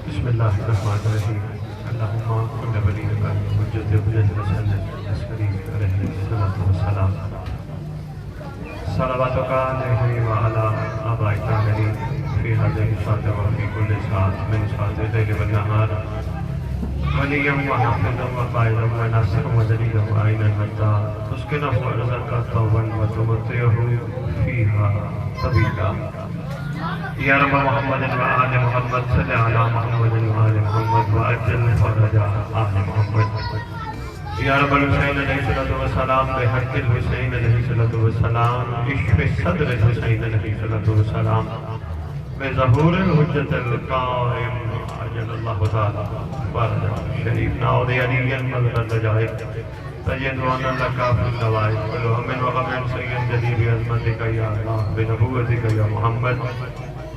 بسم اللہ الرحمن الرحیم اللہم کل ولیک حجت حجت رسول عسکری علیہ الصلوۃ والسلام صلواتک علیہ وعلی آبائک الطاہرین فی ہذہ الساعۃ وفی کل ساعۃ من ساعات اللیل والنہار ولیا وحافظا وقائدا وناصرا ودلیلا وعینا حتی تسکنہ ارضک طوعا وتمتعہ فیہا طویلا یا رب محمد و آل محمد صلی علی محمد و آل محمد و اجل فرج آل محمد یا رب الحسین علیہ السلام بحق الحسین علیہ السلام اشف صدر الحسین علیہ السلام بظہور الحجت القائم عجل اللہ تعالی فرج شریف ناود علی المغرد جائب تجد وانا لکا فی النوائب ولو من وغمن سید جدیب عظمتک یا اللہ بنبوتک یا محمد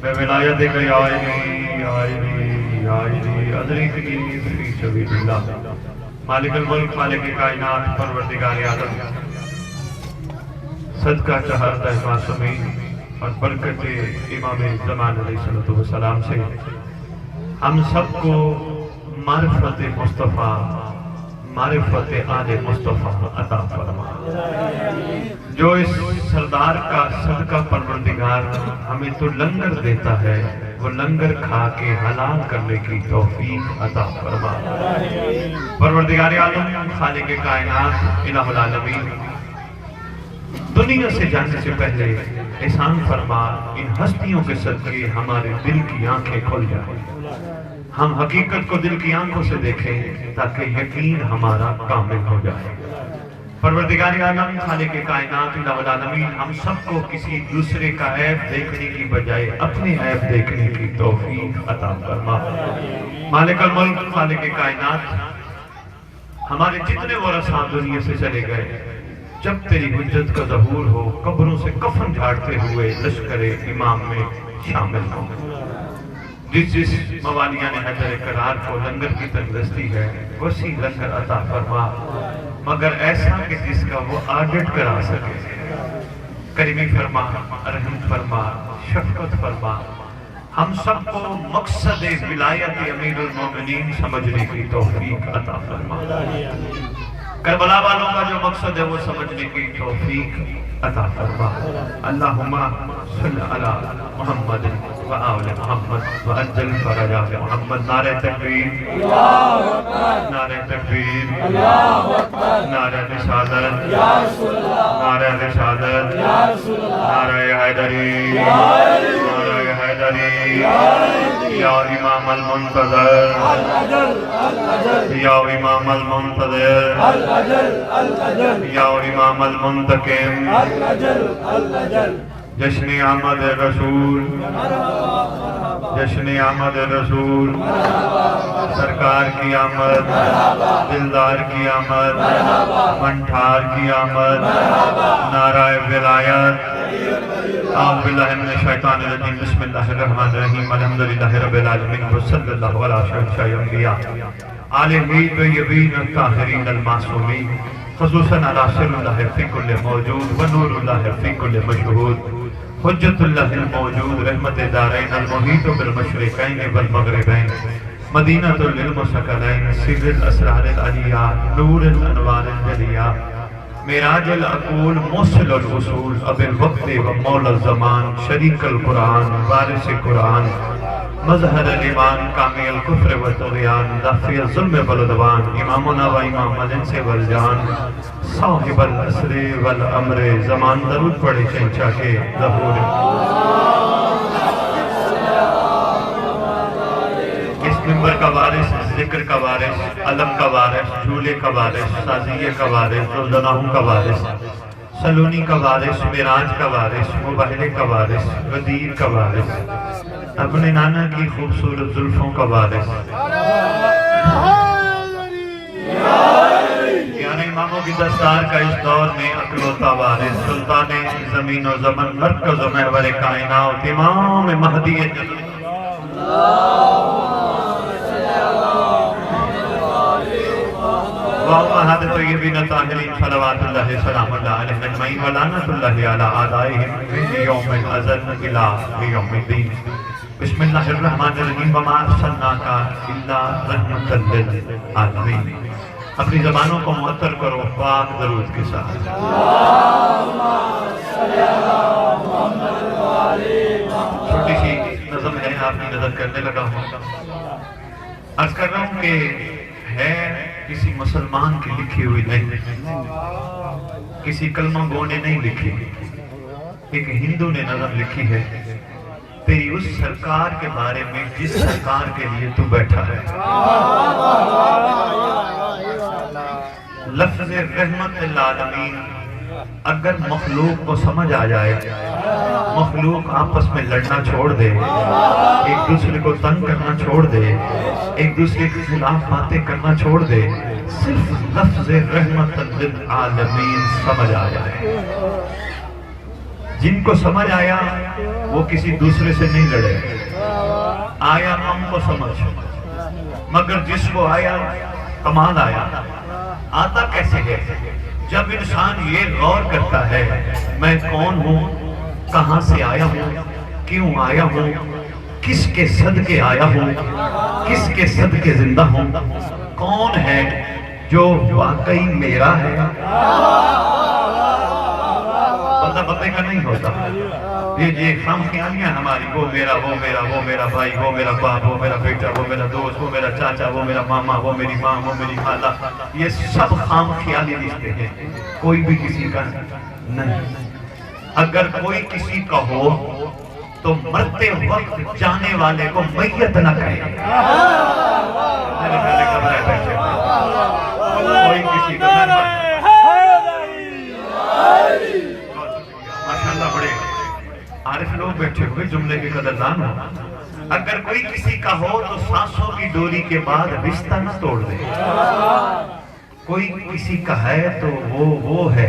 بے ولایتک یا علی یا علی یا علی ادریکنی فی سبیل اللہ مالک الملک مالک کائنات پروردگار عالم صدقہ چہارتہ معصومین اور برکت امام زمان علیہ السلام سے ہم سب کو معرفت مصطفیٰ معرفت آل مصطفیٰ عطا فرما جو اس سردار کا صدقہ پروردگار ہمیں تو لنگر دیتا ہے وہ لنگر کھا کے حلال کرنے کی توفیق عطا فرما پروردگار عالم خالق کائنات الہ العالمین دنیا سے جانے سے پہلے احسان فرما ان ہستیوں کے صدقے ہمارے دل کی آنکھیں کھل جائیں ہم حقیقت کو دل کی آنکھوں سے دیکھیں تاکہ یقین ہمارا کامل ہو جائے پروردگار عالم خالق کائنات الہ العالمین ہم سب کو کسی دوسرے کا عیب دیکھنے کی بجائے اپنے عیب دیکھنے کی توفیق عطا فرما مالک الملک خالق کائنات ہمارے جتنے ورثاء دنیا سے چلے گئے جب تیری حجت کا ظہور ہو قبروں سے کفن جھاڑتے ہوئے لشکر امام میں شامل ہوں جس موالیان حیدر قرار کو لنگر کی تندرستی ہے وسیع لنگر عطا فرما مگر ایسا کہ جس کا وہ آڈٹ کرا سکے کریمی فرما رحم فرما شفقت فرما ہم سب کو مقصد ولایت امیر المومنین سمجھنے کی توفیق عطا فرما کربلا والوں کا جو مقصد ہے وہ سمجھنے کی توفیق عطا فرما اللہم صلی علی محمد و آل محمد و اجل فرج آل محمد نعرہ تکبیر نعرہ تکبیر نعرہ رسالت نعرہ رسالت نعرہ حیدری نعرہ حیدری یا امام المنتظر یا امام المنتظر یا امام المنتقم جشن آمد رسول جشن آمد رسول سرکار کی آمد دلدار کی آمد منٹھار کی آمد نعرہ ولایت اعوذ باللہ من الشیطان الرجیم بسم اللہ الرحمن الرحیم الحمدللہ رب العالمین وصلی اللہ علی شہنشاہ انبیاء آل بیت طیبین الطاہرین المعصومین خصوصاً علی سر اللہ فی کل موجود و نور اللہ فی کل مشہود حجت اللہ الموجود رحمت دارین المحیط بالمشرقین والمغربین مدینہ للمسکلین سر الاسرار العلیہ نور الانوار الجلیہ میراج العقول موصل الوصول اب الوقت و مولا الزمان شریک القرآن وارث قرآن مظہر الایمان کامی الکفر و طغیان دافع الظلم والعدوان امامنا و امام الانس والجان صاحب العصر والامر زمان درود پڑھے شہنشاہ کے ظہور اس منبر کا وارث ذکر کا وارث علم کا وارث جھولے کا وارث سازیہ کا وارث روزناہوں کا وارث سلونی کا وارث معراج کا وارث مبہلے کا وارث غدیر کا وارث اپنے نانا کی خوبصورت زلفوں کا وارث یعنی اماموں کی دستار کا اس دور میں اکلوتا وارث سلطان زمین و زمن مرکز و محور کائنات امام مہدی جلال وأمهات الطيبين الطاهرين صلوات الله سلام الله عليهم أجمعين ولعنة الله على أعدائهم من يوم الأزل إلى يوم الدين بسم اللہ الرحمن الرحیم وما ارسلناک الا رحمۃ للعالمین. اپنی زبانوں کو معطر کرو پاک درود کے ساتھ. چھوٹی سی نظم ہے، آپ کی نظر کرنے لگا ہوں. عرض کر رہا ہوں کہ ہے کسی مسلمان کی لکھی ہوئی نہیں، کسی کلمہ گو نے نہیں لکھی، ایک ہندو نے نظم لکھی ہے تیری اس سرکار کے بارے میں جس سرکار کے لیے تو بیٹھا ہے. لفظ رحمت للعالمین اگر مخلوق کو سمجھ آ جائے، مخلوق آپس میں لڑنا چھوڑ دے، ایک دوسرے کو تنگ کرنا چھوڑ دے، ایک دوسرے کے خلاف باتیں کرنا چھوڑ دے، صرف لفظ رحمت للعالمین سمجھ آ جائے. جن کو سمجھ آیا وہ کسی دوسرے سے نہیں لڑے. آیا ہم کو سمجھ، مگر جس کو آیا کمال آیا. آتا کیسے ہے؟ جب انسان یہ غور کرتا ہے میں کون ہوں، کہاں سے آیا ہوں، کیوں آیا ہوں، کس کے صدقے آیا ہوں، کس کے صدقے زندہ ہوں، کون ہے جو واقعی میرا ہے. بندے کا نہیں ہوتا یہ خام خیالیاں ہماری، وہ میرا وہ میرا وہ میرا بھائی وہ میرا باپ وہ میرا بیٹا وہ میرا دوست وہ میرا چاچا وہ میرا ماما وہ میری ماں وہ میری خالہ، یہ سب خام خیالی رشتے ہیں، کوئی بھی کسی کا نہیں. اگر کوئی کسی کا ہو تو مرتے وقت جانے والے کو میت نہ کہے. کوئی کسی کا نہیں. ماشاءاللہ بڑے عارف لوگ بیٹھے ہوئے، جملے کے قدردان ہو. اگر کوئی کسی کا ہو تو سانسوں کی ڈوری کے بعد رشتہ نہ توڑ دے. کوئی کسی کا ہے تو وہ ہے.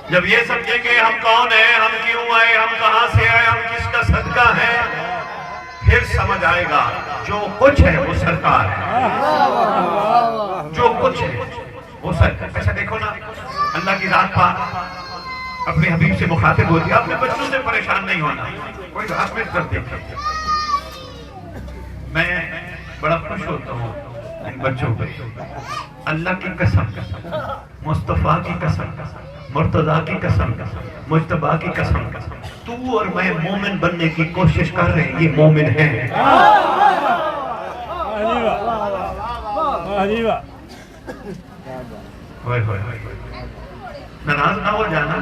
جب یہ سمجھیں گے ہم کون ہیں، ہم کیوں آئے، ہم کہاں سے آئے، ہم کس کا صدقہ ہے، پھر سمجھ آئے گا جو کچھ ہے وہ سرکار ہے. جو کچھ ہے وہ سرکار. اچھا دیکھو نا، اللہ کی ذات پاک اپنے حبیب سے مخاطب ہوتی ہے. اپنے بچوں سے پریشان نہیں ہونا، کوئی ذات میں کر دے. میں بڑا خوش ہوتا ہوں ان بچوں پہ. اللہ کی قسم، مصطفیٰ کی قسم، مرتضیٰ کی قسم، مجتبیٰ کی قسم، تو اور میں مومن بننے کی کوشش کر رہے ہیں. یہ مومن ہیں. ناراض نہ ہو جانا،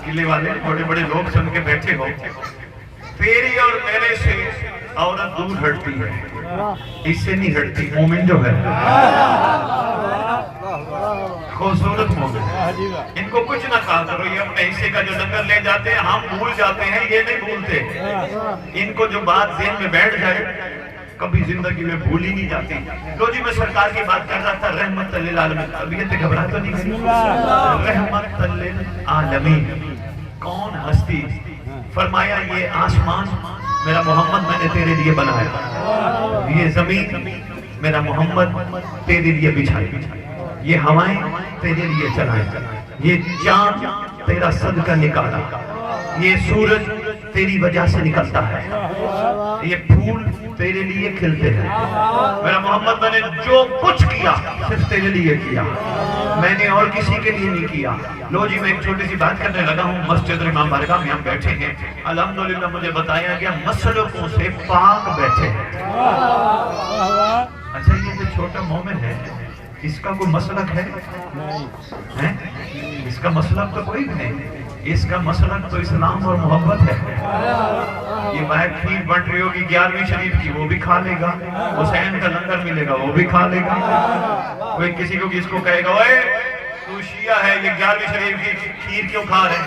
قلعے والے بڑے بڑے لوگ سن کے بیٹھے ہو. تیری اور میرے سے عورت دور ہٹتی ہے، اس سے نہیں ہٹتی. مومن جو ہے خوبصورت مومن، ان کو کچھ نہ کہا کرو. یہ اپنے حصے کا جو لنگر لے جاتے ہیں ہم بھول جاتے ہیں، یہ نہیں بھولتے. ان کو جو بات ذہن میں بیٹھ جائے کبھی زندگی میں بھول ہی نہیں جاتی. تو جی میں سرکار کی بات کر رہا تھا، رحمت للعالمین. طبیعت گھبرا تو نہیں گئی. رحمت للعالمین کون ہستی؟ فرمایا یہ آسمان میرا محمد میں نے تیرے لیے بنایا، یہ زمین میرا محمد تیرے لیے بچھائی، یہ ہوائیں تیرے لیے چلائیں، یہ چاند تیرا صدقہ نکالا، یہ سورج تیری وجہ سے نکلتا ہے، یہ پھول تیرے لیے کھلتے ہیں. میرا محمد میں نے جو کچھ کیا صرف تیرے لیے کیا، میں نے اور کسی کے لیے نہیں کیا. لو جی میں ایک چھوٹی سی بات کرنے لگا ہوں. مسجد امام بارگاہ میں ہم بیٹھے ہیں، الحمدللہ مجھے بتایا گیا مسلکوں سے پاک بیٹھے ہیں. اچھا یہ جو چھوٹا مومن ہے اس کا کوئی مسلک ہے؟ اس کا مسلک تو کوئی بھی نہیں. اس کا مسلک تو اسلام اور محبت ہے. یہ مائک کھیر بن رہی ہوگی 11ویں شریف کی، وہ بھی کھا لے گا. حسین کا لنگر ملے گا وہ بھی کھا لے گا. کوئی کسی کو کس کو کہے گا اوے تو شیعہ ہے یہ 11ویں شریف کی کھیر کیوں کھا رہے،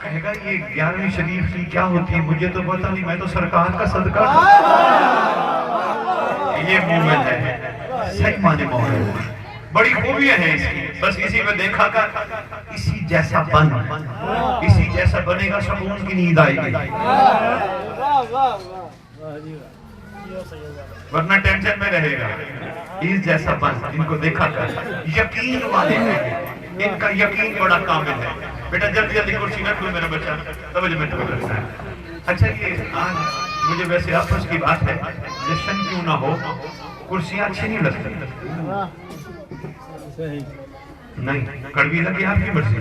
کہے گا یہ 11ویں شریف کی کیا ہوتی ہے مجھے تو پتہ نہیں، میں تو سرکار کا صدقہ. یہ مومن ہے، صحیح معنی مومن. بڑی خوبیاں ہیں اس کی، بس اسی میں دیکھا کر اسی جیسا بن، اسی جیسا بنے گا سکون کی نیند آئے گی، ورنہ ٹینشن میں رہے گا. اس جیسا بن، ان کو دیکھا کر یقین والے ہیں. ان کا یقین بڑا کامل ہے. بیٹا جلدی جلدی کرسی رکھ لو میرا بچہ, توجہ میں تمہیں رکھتا ہے. اچھا یہ آج مجھے ویسے افسوس کی بات ہے, جشن کیوں نہ ہو, کرسیاں اچھی نہیں لگتی. نہیں, کڑوی لگی آپ کی مرضی.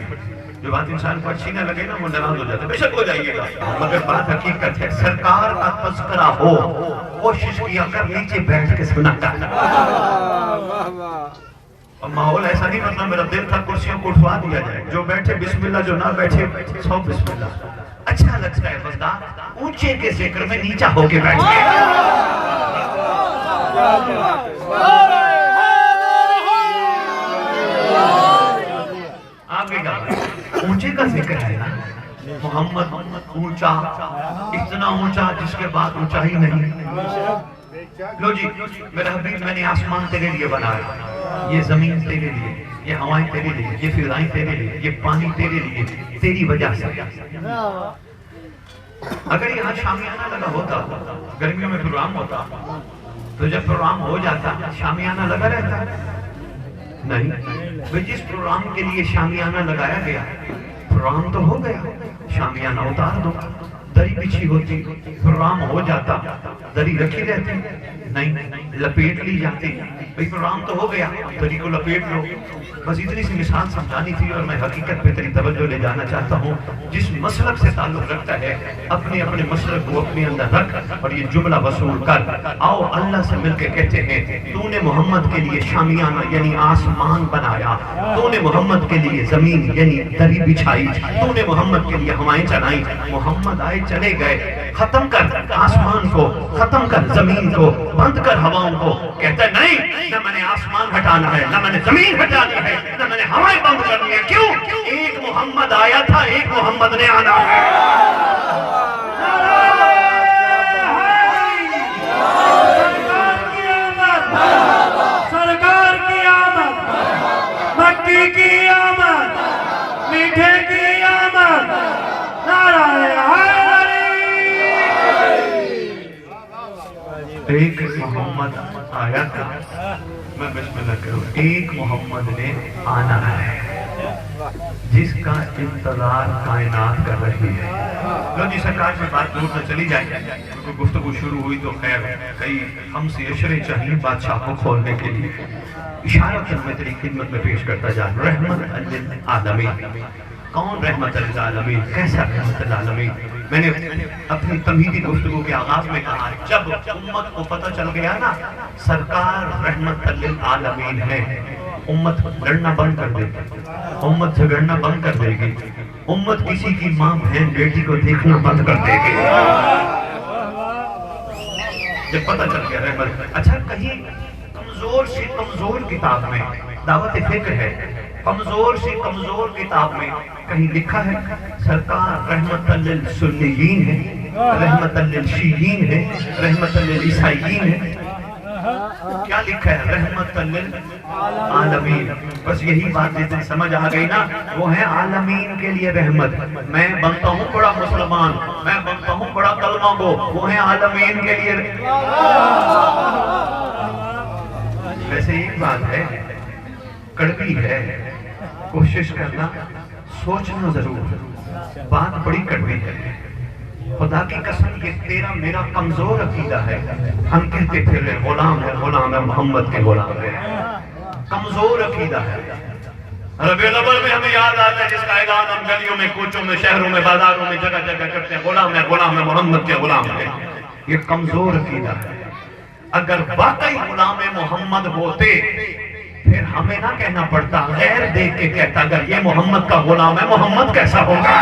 جو بات انسان کو اچھی نہ لگے نا وہ ناراض ہو جاتا ہے. بے شک ہو جائیے گا, مگر بات حقیقت ہے. سرکار کا تذکرہ ہو, کوشش کیا کر نیچے بیٹھ کے سنا کر. اور ماحول ایسا نہیں بننا, میرا دل تھا کرسیوں کو اٹھوا دیا جائے, جو بیٹھے بسم اللہ, جو نہ بیٹھے 100 بسم اللہ. اچھا لگتا ہے بندہ اونچے کے ذکر میں نیچا ہو کے بیٹھ کے. آگے جا, اونچے کا ذکر ہے نا, محمد اونچا, اتنا اونچا جس کے بعد اونچائی نہیں. لو جی میرا حبیب, میں نے آسمان تیرے لیے بنایا, یہ زمین تیرے لیے, یہ ہوائیں تیرے لیے, یہ فضائیں تیرے لیے, یہ پانی تیرے لیے, تیری وجہ سے. اگر یہاں شامیانہ لگا ہوتا, گرمیوں میں پروگرام ہوتا, تو جب پروگرام ہو جاتا شامیانہ لگا رہتا نہیں. جس پروگرام کے لیے شامیانہ لگایا گیا, پروگرام تو ہو گیا, شامیانہ اتار دو. دری بچھی ہوتی, پروگرام ہو جاتا, دری رکھی رہتی نہیں, لپیٹ لی جاتی. بھئی پروگرام تو ہو گیا, دری کو لپیٹ لو. بس اتنی سی مثال سمجھانی تھی, اور میں حقیقت پہ تیری توجہ لے جانا چاہتا ہوں. جس مسلک سے تعلق رکھتا ہے, اپنے اپنے مسلک کو اپنے اندر رکھ, اور یہ جملہ وصول کر. آؤ اللہ سے مل کے کہتے ہیں, تو نے محمد کے لیے شامیانہ یعنی آسمان بنایا, تو نے محمد کے لیے زمین یعنی دری بچھائی, تو نے محمد کے لیے ہوائیں چلائی. محمد آئے چلے گئے, ختم کر آسمان کو, ختم کر زمین کو, بند کر ہواؤں کو. کہتا ہے نہیں, نہ میں نے آسمان ہٹانا ہے, نہ میں نے زمین ہٹانی ہے, نہ میں نے ہوائیں بند کرنی ہے. کیوں؟ ایک محمد آیا تھا, ایک محمد نے آنا ہے. سرکار کی آمد, مکی کی آمد, میٹھے کی آمد, نعرہ حیدری. ایک محمد آیا تھا, میں بسم اللہ کروں, ایک محمد نے آنا ہے, جس کا انتظار کائنات کر رہی ہے. لو جی سرکار سے بات دور نہ چلی جائے, کیونکہ گفتگو شروع ہوئی تو خیر کئی ہم سے اشرے چاہیے بادشاہ کو کھولنے کے لیے. اشارہ میں تیری خدمت میں پیش کرتا جا, رحمت للعالمین. کون رحمت للعالمین, کیسا رحمت للعالمین؟ میں نے اپنی تمہیدی گفتگو کے آغاز میں کہا, جب امت کو پتہ چل گیا نا سرکار رحمت للعالمین ہے, امت لڑنا بند کر دے گی, امت جھگڑنا بند کر دے گی, امت کسی کی ماں بہن بیٹی کو دیکھنا بند کر دے گی. جب پتہ چل گیا رحمت. اچھا کہیں کمزور سے کمزور کتاب میں, دعوت فکر ہے, کمزور سے کمزور کتاب میں کہیں لکھا ہے سرکار رحمت للسنیین ہے, رحمت للشیعین ہے, رحمت للعیسائیین ہے؟ کیا لکھا ہے؟ رحمت للعالمین. بس یہی بات جتنی سمجھ آ گئی نا, وہ ہے عالمین کے لیے رحمت. میں بنتا ہوں بڑا مسلمان, میں بنتا ہوں بڑا کلمہ گو, وہ ہے عالمین کے لیے. ویسے ایک بات ہے, کڑوی ہے, کوشش کرنا, سوچنا ضرور, بات بڑی کڑوی ہے. خدا کی قسم یہ تیرا میرا کمزور عقیدہ ہے. ہم کہتے پھر رہے غلام ہے, غلام ہے, محمد کے غلام ہے. کمزور عقیدہ ہے. ربیع الاول میں ہمیں یاد آتا ہے جس کا اعلان ہم گلیوں میں, کوچوں میں, شہروں میں, بازاروں میں جگہ جگہ کرتے ہیں, غلام ہے, غلام ہے, محمد کے غلام ہے. یہ کمزور عقیدہ ہے. اگر واقعی غلام محمد ہوتے پھر ہمیں نہ کہنا پڑتا, غیر دیکھ کے کہتا اگر یہ محمد کا غلام ہے محمد کیسا ہوگا.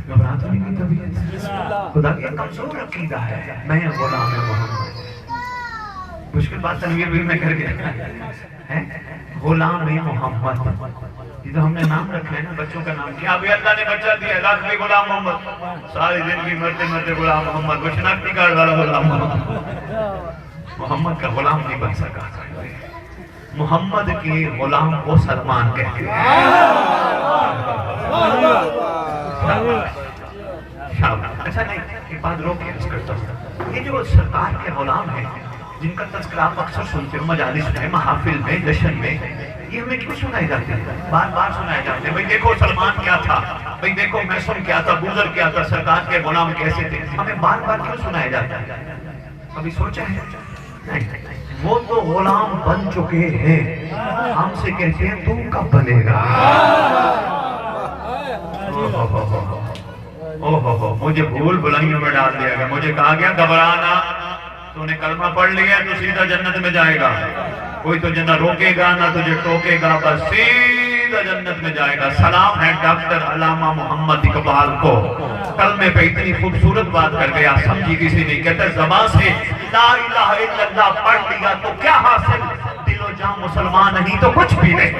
گھبرا تو نہیں طبیعت, خدا کی کمزور عقیدہ ہے, میں غلام محمد. مشکل بات تنویر بھی میں کر گیا, غلام محمد. یہ تو ہم نے نام رکھا ہے نا, بچوں کا نام کیا ابھی اللہ نے بچہ دیا, لاکھ بھی غلام محمد, ساری زندگی مرتے مرتے غلام محمد, وہ شناختی کارڈ والا غلام محمد. محمد کا غلام نہیں بن سکا. محمد کے غلام کو سلمان کہتے ہیں. اچھا نہیں، ایک بات روک کے عرض کرتا ہوں، یہ جو سرکار کے غلام ہیں جن کا تذکرہ آپ اکثر سنتے ہو مجالس میں، محافل میں، جشن میں، یہ ہمیں کیوں سنائے جاتے ہیں؟ بار بار سنائے جاتے ہیں، بھئی دیکھو سلمان کیا تھا، بھئی دیکھو میسن کیا تھا، بوزر کیا تھا، سرکار کے غلام کیسے تھے، ہمیں بار بار کیوں سنائے جاتے ہیں؟ کبھی سوچا ہے؟ نہیں، وہ تو غلام بن چکے ہیں، ہم سے کہتے ہیں تم کب بنے گا؟ مجھے بھول بھلائیوں میں ڈال دیا گیا، مجھے کہا گیا گھبرانا، تو نے کلمہ پڑھ لیا تو سیدھا جنت میں جائے گا، کوئی تجھے نہ روکے گا نہ تجھے ٹوکے گا، بس سیدھا جنت میں جائے گا۔ سلام ہے ڈاکٹر علامہ محمد اقبال کو، کلمے پہ اتنی خوبصورت بات کر گیا، سمجھی کسی نہیں، کہتا زبان سے لا الہ الا اللہ پڑھ لیا تو کیا حاصل، دل و جان مسلمان نہیں تو کچھ بھی نہیں۔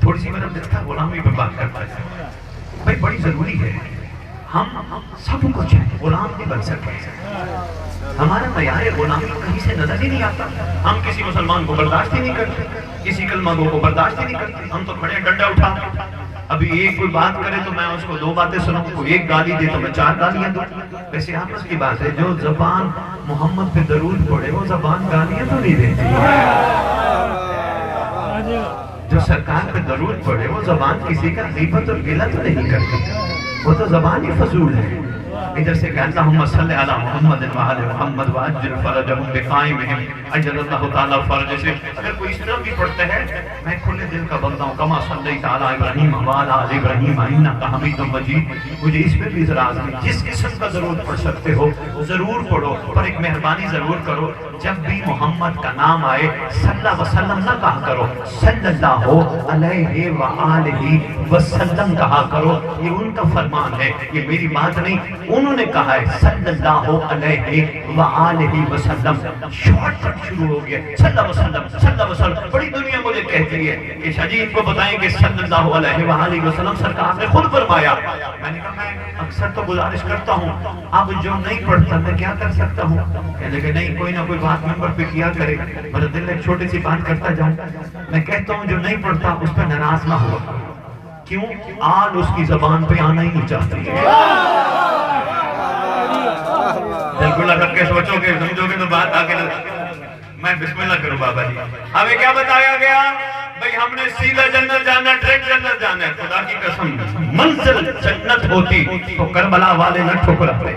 تھوڑی سی میرا دل تھا غلامی پہ بات کرتا ہے، بھائی بڑی ضروری ہے، ہم سب کچھ ہیں، غلام نہیں بن سکتے، ہمارا معیار غلامی کہیں سے نظر ہی نہیں آتا، ہم کسی مسلمان کو برداشت ہی نہیں کرتے، کسی کلمہ گو کو برداشت ہی نہیں کرتے، ہم تو کھڑے ڈنڈا اٹھا، ابھی ایک کوئی بات کرے تو میں اس کو 2 باتیں سنوں، کوئی ایک گالی دے تو میں 4 گالیاں دوں، ویسے آپس کی بات ہے، جو زبان محمد پہ درود پڑھے وہ زبان گالیاں تو نہیں دیتی، جو سرکار پہ درود پڑھے وہ زبان کسی کا غیبت اور گلہ تو نہیں کرتی، وہ تو زبان ہی فضول ہے۔ ادھر سے کہ اللہم صلی علی محمد وآل محمد وعجل فرجہم بقائمہم اجل اللہ تعالیٰ فرج سے، اگر کوئی اس طرح بھی پڑھتا ہے میں کھلے دل کا بندہ ہوں، کما صلیت علی ابراہیم وعلی آل ابراہیم انک حمید مجید، مجھے اس پہ بھی اعتراض نہیں، جس قسم کا ضرور پڑھ سکتے ہو ضرور پڑھو، پر ایک مہربانی ضرور کرو، جب بھی محمد کا نام آئے صلی اللہ وسلم نہ کہا کرو، صلی اللہ علیہ وآلہ وسلم کہا کرو، یہ ان کا فرمان ہے، یہ میری بات نہیں، انہوں نے کہا ہے صلی اللہ علیہ وآلہ وسلم، شارٹ کٹ شروع ہو گیا، صلی اللہ وسلم، صلی اللہ وسلم، بڑی دنیا مجھے کہتی ہے کہ شاہ جی ان کو بتائیں کہ صلی اللہ علیہ وآلہ وسلم سرکار نے خود فرمایا، میں نے کہا میں اکثر تو گزارش کرتا ہوں، اب جو نہیں پڑھتا میں کیا کر سکتا ہوں، کہنے کہ نہیں کوئی نہ کوئی بات ممبر پہ کیا کرے، میرا دل ایک چھوٹی سی بات کرتا جاؤں، میں کہتا ہوں جو نہیں پڑھتا اس پہ ناراض نہ ہو، کیوں آل اس کی زبان پہ آنا ہی نہیں چاہتی ہے، بالکل اگر کے سوچو گے سمجھو گے تو بات آگے میں بسم اللہ کروں بابا جی، ہمیں کیا بتایا گیا، بھئی ہم نے سیدھا جنت جانا، ڈائریکٹ جنت جانا ہے، خدا کی قسم منزل جنت ہوتی تو کربلا والے نہ ٹھکراتے،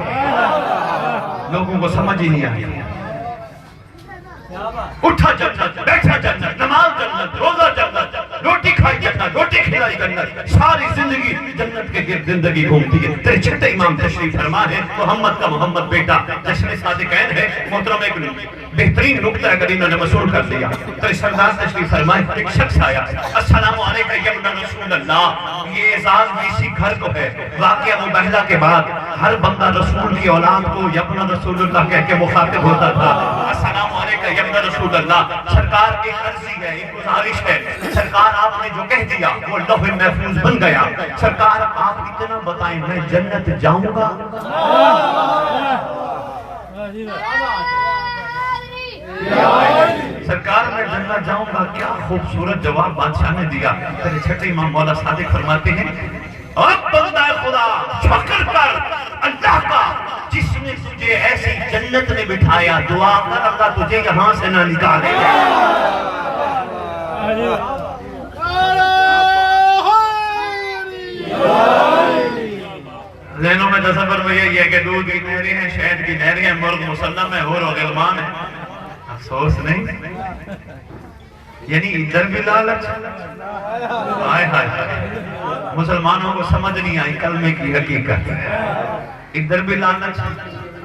لوگوں کو سمجھ ہی نہیں آئی، اٹھا جنت، بیٹھا جنت، نماز جنت، روزہ جنت، روٹی کھائی جنت، روٹی کھلائی جنت، ساری زندگی جنت کے گرد زندگی گھومتی ہے۔ تیرے چھٹے امام تشریف فرما ہے محمد کا محمد بیٹا جشن صادقین ہے، محترم ایک بہترین نکتہ اگر انہوں نے وصول کر دیا، تیرے سردار تشریف فرمائے، ایک شخص آیا، السلام علیکم یا ابن رسول اللہ، یہ اعزاز بھی اسی گھر کو ہے، واقعہ مبہلہ کے بعد ہر بندہ رسول کی اولاد کو یا ابن رسول اللہ کہہ کے مخاطب ہوتا تھا، السلام علیکم یا ابن رسول اللہ، سرکار ایک عرضی ہے، ایک گزارش ہے، سرکار آپ نے جو کہہ دیا وہ لوح محفوظ بن گیا، سرکار آپ اتنا بتائیں میں جنت جاؤں گا، سرکار میں جنت جاؤں گا، کیا خوبصورت جواب بادشاہ نے دیا، تیرے چھٹے امام مولا صادق فرماتے ہیں اب بندہ خدا شکر کر اللہ کا جس نے تجھے ایسی جنت میں بٹھایا، دعا کر اللہ تجھے یہاں سے نہ نکالے، ذہنوں میں تصور میں یہی ہے کہ دودھ کی نہریں ہیں، شہد کی نہریں ہیں، مرغ مسلم ہے، حور و غلمان ہے، افسوس نہیں، یعنی ادھر بھی لالچ، ہائے ہائے ہائے، مسلمانوں کو سمجھ نہیں آئی کلمے کی حقیقت، ادھر بھی لالچ،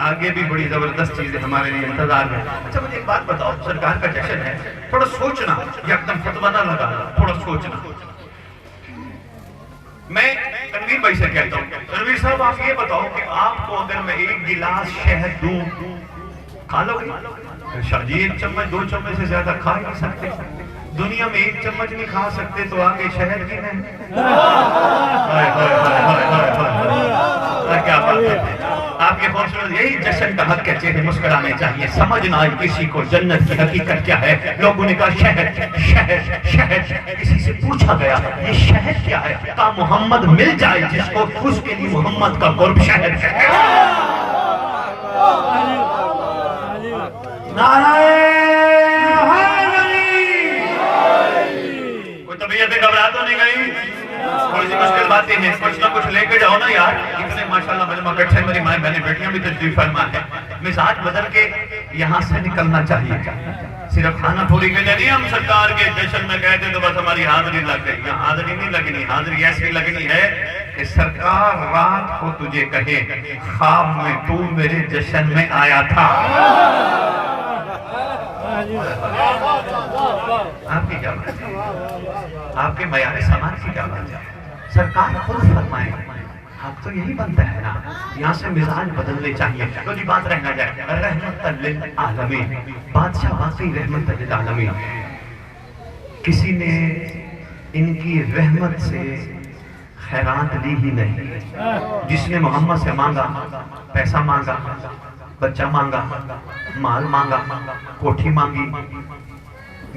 آگے بھی بڑی زبردست چیزیں ہمارے لیے انتظار ہے۔ اچھا مجھے ایک بات بتاؤ، سرکار کا جشن ہے، تھوڑا سوچنا، یکدم فتویٰ نہ لگا، تھوڑا سوچنا، میں تنویر بھائی سے کہتا ہوں، تنویر صاحب آپ یہ بتاؤ کہ آپ کو اگر میں ایک گلاس شہد دوں کھا لو گے؟ شاہ جی 1 چمچ 2 چمچ سے زیادہ کھا ہی نہیں سکتے، دنیا میں 1 چمچ نہیں کھا سکتے تو آگے شہد کی نہیں، کیا بات ہے، آپ کے خوبصورت یہی جشن کا حق ہے، چہرے مسکرانے چاہیے، سمجھنا آئی کسی کو جنت کی حقیقت کیا ہے۔ لوگوں نے کہا شہد شہد شہد، کسی سے پوچھا گیا یہ شہد کیا ہے، کہا محمد مل جائے جس کو، اس کے لیے محمد کا قرب شہد ہے۔ نعرہ طبیعتیں گھبرا تو نہیں گئی، تھوڑی سی مشکل باتیں ہیں، کچھ نہ کچھ لے کے جاؤ نا یار۔ اتنے ماشاءاللہ مجمع بیٹھے میری مائیں بہنیں بیٹھیاں بھی تشریف فرما ہے، مزاج بدل کے یہاں سے نکلنا چاہیے۔ صرف کھانا پوری کے لیے نہیں ہم سرکار کے جشن میں گئے تھے تو بس ہماری حاضری لگ گئی، یہاں حاضری نہیں لگنی، حاضری ایسی لگنی ہے کہ سرکار رات کو تجھے کہے خواب میں تو میرے جشن میں آیا تھا۔ آپ کی کیا بات ہے، آپ کے معیار سماج کی کیا بات ہے، سرکار خود فرمائے حق تو یہی بنتا ہے نا، یہاں سے مزاج بدلنے چاہیے۔ تو جی بات رہنا جائے رحمت للعالمین، بادشاہ واقعی رحمت للعالمین، کسی نے ان کی رحمت سے خیرات لی ہی نہیں۔ جس نے محمد سے مانگا، پیسہ مانگا، بچہ مانگا، مال مانگا، کوٹھی مانگی،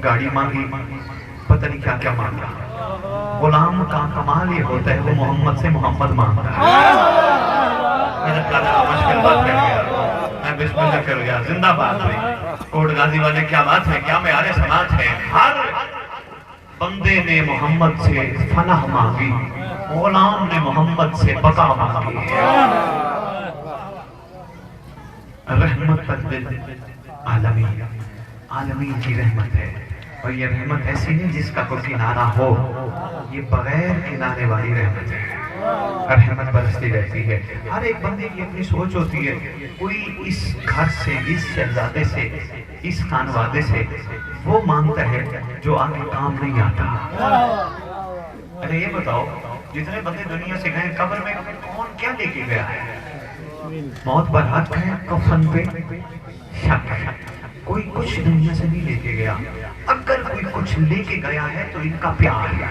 گاڑی مانگی، پتہ نہیں کیا کیا مانگا۔ غلام کا کمال یہ ہوتا ہے وہ محمد سے محمد مانگتا ہے۔ میرا پلازا مشکل بات کر گیا، میں بسم اللہ کروں یا زندہ بات ہوئی۔ کوٹ غازی والے کیا بات ہے، کیا معیار سماج ہے۔ ہر بندے نے محمد سے فلاح مانگی، غلام نے محمد سے بقا مانگی۔ رحمت للعالمین، عالمین کی رحمت ہے، اور یہ رحمت ایسی نہیں جس کا کوئی کنارہ ہو، یہ بغیر کنارے والی رحمت ہے۔ رحمت برستی رہتی ہے، ہر ایک بندے کی اپنی سوچ ہوتی ہے۔ کوئی اس گھر سے، اس شہزادے سے، اس خانوادے سے وہ مانگتا ہے جو آگے کام نہیں آتا۔ ارے یہ بتاؤ جتنے بندے دنیا سے گئے قبر میں کون کیا لے کے گیا ہے؟ موت پر حق ہے، کفن پہ شک ہے، کوئی کچھ دنیا سے نہیں لے کے گیا۔ اگر کوئی کچھ لے کے گیا ہے تو ان کا پیار ہے۔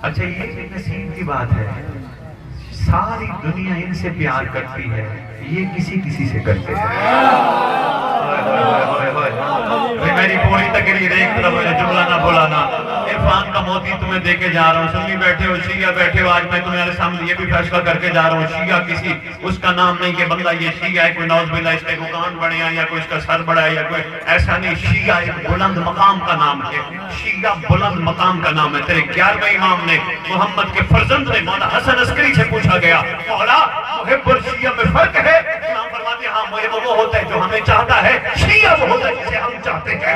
اچھا یہ نصیب کی بات ہے، ساری دنیا ان سے پیار کرتی ہے، یہ کسی کسی سے کرتے ہیں۔ میری پوری تقریر ایک طرف ہے، جملہ نہ بولانا۔ عرفان کا موتی تمہیں دے کے جا رہا ہوں، سنی بیٹھے ہو، شیعہ بیٹھے ہو، آج میں تمہارے سامنے یہ بھی فیصلہ کر کے جا رہا ہوں، شیعہ کسی اس کا نام نہیں کہ بندہ یہ شیعہ ہے، کوئی نعوذ باللہ اس کے گان بڑے ہیں یا کوئی اس کا سر بڑا ہے یا کوئی ایسا نہیں۔ شیعہ ایک بلند مقام کا نام ہے، شیعہ بلند مقام کا نام ہے۔ تیرے 11ویں امام نے محمد کے فرزند نے مولا حسن عسکری سے پوچھا گیا، مولا محب اور شیعہ میں فرق ہے؟ امام فرماتے ہیں ہاں، محب وہ ہوتا ہے جو ہمیں چاہتا ہے، شیعہ وہ ہوتا ہے جسے ہم چاہتے ہیں۔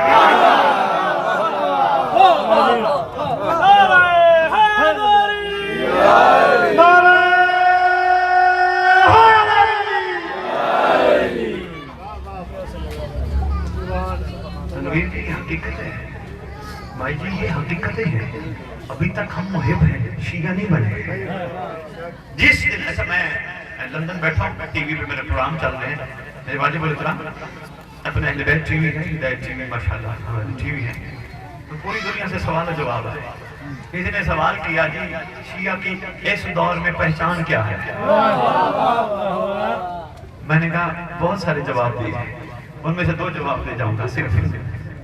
تنویر کی حقیقت ہے بھائی جی، یہ حقیقتیں ہیں، ابھی تک ہم محب ہیں، شیعہ نہیں بنے۔ جس دن ایسا میں لندن بیٹھا ہوں، ٹی وی پہ میرے پروگرام چل رہے ہیں، میرے واجب الکرام اپنے اہل بیت ٹی وی ہے، ہدایت ٹی وی ماشاءاللہ ہماری ٹی وی ہے، تو پوری دنیا سے سوال و جواب ہے۔ کسی نے سوال کیا جی شیعہ کی اس دور میں پہچان کیا ہے؟ میں نے کہا بہت سارے جواب دیے ہیں، ان میں سے 2 جواب دے جاؤں گا صرف،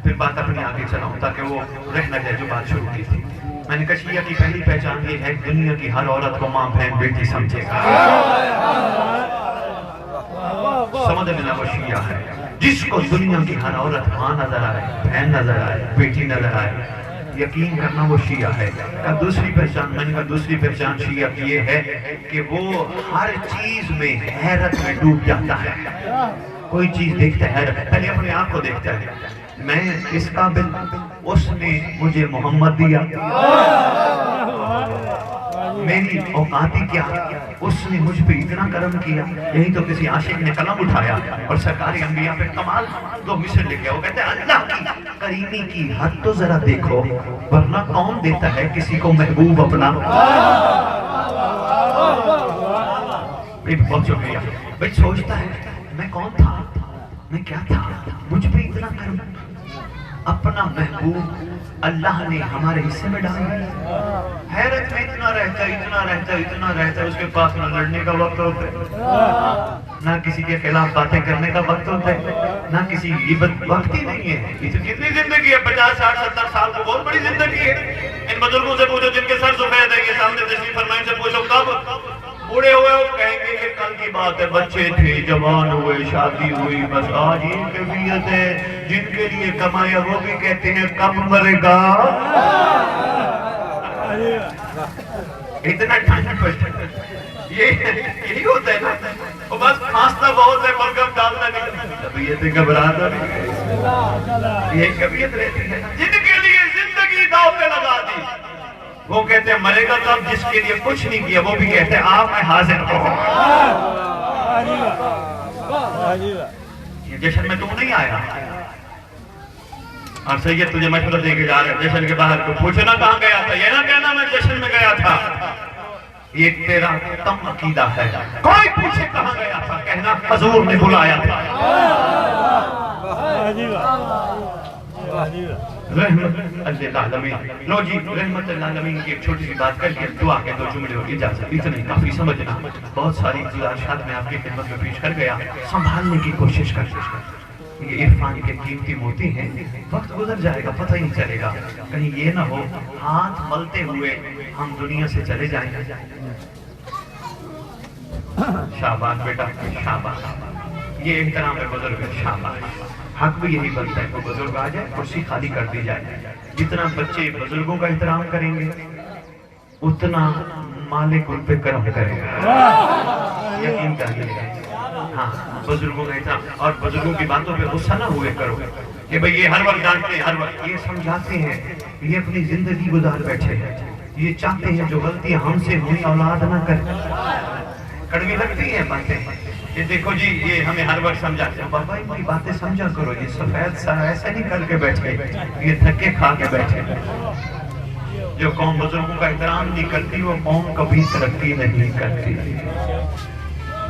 پھر بات اپنی آگے چلاؤں تاکہ وہ رہ نہ جائے جو بات شروع کی تھی۔ میں نے کہا شیعہ کی پہلی پہچان یہ ہے دنیا کی ہر عورت کو ماں بہن بیٹی سمجھے گا، سمجھ لینا وہ شیعہ ہے۔ جس کو دنیا کی ہر عورت ماں نظر آئے، بہن نظر آئے، بیٹی نظر آئے، یقین کرنا وہ شیعہ ہے۔ دوسری پہچان، میں نے کہا دوسری پہچان شیعہ کی یہ ہے کہ وہ ہر چیز میں حیرت میں ڈوب جاتا ہے۔ کوئی چیز دیکھتا ہے پہلے اپنے آپ کو دیکھتا ہے، میں اس قابل، اس نے مجھے محمد دیا، میری اوقاتی کیا، اس نے مجھ پہ اتنا کرم کیا۔ یہی تو کسی عاشق نے قلم اٹھایا اور سرکاری انبیاء پہ کمال 2 مصر لکھے، وہ کہتے ہیں اللہ کی کریمی کی حد تو ذرا دیکھو، ورنہ کون دیتا ہے کسی کو محبوب اپنا۔ بہت شکریہ بھائی، سوچتا ہے میں کون تھا، میں کیا تھا، مجھ پہ اتنا کرم، اپنا محبوب اللہ نے ہمارے حصے میں ڈالا. حیرت میں اتنا رہتا ہے اس کے پاس نہ لڑنے کا وقت ہوتا ہے، نہ کسی کے خلاف باتیں کرنے کا وقت ہوتا ہے، نہ کسی غیبت، وقت ہی نہیں ہے. یہ تو کتنی زندگی ہے، 50 60 70 سال کو بہت بڑی زندگی ہے. ان بزرگوں سے پوچھو جن کے سر سفید ہے، یہ سامنے تشریف فرمائیں سے پوچھو کب بوڑھے ہوئے وہ کہیں گے کہ کل کی بات ہے، بچے تھے، جوان ہوئے، شادی ہوئی، بس آج یہ کیفیت ہے. جن کے لیے کمایا وہ بھی کہتے ہیں کب مرے گا. اتنا ٹائم پر یہی ہوتا ہے نا، وہ بس کھانستا بہت ہے، ملغم ڈالنا نہیں، طبیعتیں گھبراتا نہیں. یہ کبیعت رہتی ہے. جن کے لیے زندگی داؤ پہ لگا دی وہ کہتے ہیں مرے گا کب. جس کے لیے کچھ نہیں کیا وہ بھی کہتے ہیں آپ میں حاضر ہوں. یہ جشن میں تم نہیں آیا اور سید تجھے مشورہ دے کے جا رہے ہیں جشن کے باہر کو پوچھنا کہاں گیا تھا. یہ نہ کہنا میں جشن میں گیا تھا. یہ تیرا تم عقیدہ ہے. کوئی پوچھے کہاں گیا تھا کہنا حضور نے بلایا تھا. رحمت اللہ العالمین. لو جی رحمت اللہ العالمین کی ایک چھوٹی سی بات کر کے دعا کے 2 جملے اور اجازت اتنے کافی سمجھنا. بہت ساری گزارشات میں آپ کی خدمت میں پیش کر گیا، سنبھالنے کی کوشش کرتے. یہ عرفان کے قیمتی موتی ہیں، وقت گزر جائے گا پتہ ہی نہیں چلے گا. کہیں یہ نہ ہو ہاتھ ملتے ہوئے ہم دنیا سے چلے جائیں. شاباش بیٹا شاباش. یہ احترام ہے بزرگ، شاباش. حق بھی یہی بنتا ہے، کوئی بزرگ آ جائے کرسی خالی کر دی جائے. جتنا بچے بزرگوں کا احترام کریں گے اتنا مالک ان پہ کرم کرے گا. یقین کریے. ہاں بزرگوں کا احترام، اور بزرگوں کی باتوں پہ غصہ نہ ہوئے کرو کہ بھئی یہ ہر وقت ڈانٹتے ہیں، ہر وقت یہ سمجھاتے ہیں. یہ اپنی زندگی گزار بیٹھے ہیں، یہ چاہتے ہیں جو غلطیاں ہم سے ہوئی اولاد نہ کرے. کڑوی لگتی ہیں باتیں. یہ دیکھو جی یہ ہمیں ہر وقت سمجھاتے ہیں بابا ان کی باتیں سمجھا کرو. یہ سفید سا ایسا نہیں کر کے بیٹھے، یہ دھکے کھا کے بیٹھے. جو قوم بزرگوں کا احترام نہیں کرتی وہ قوم کبھی ترقی نہیں کرتی.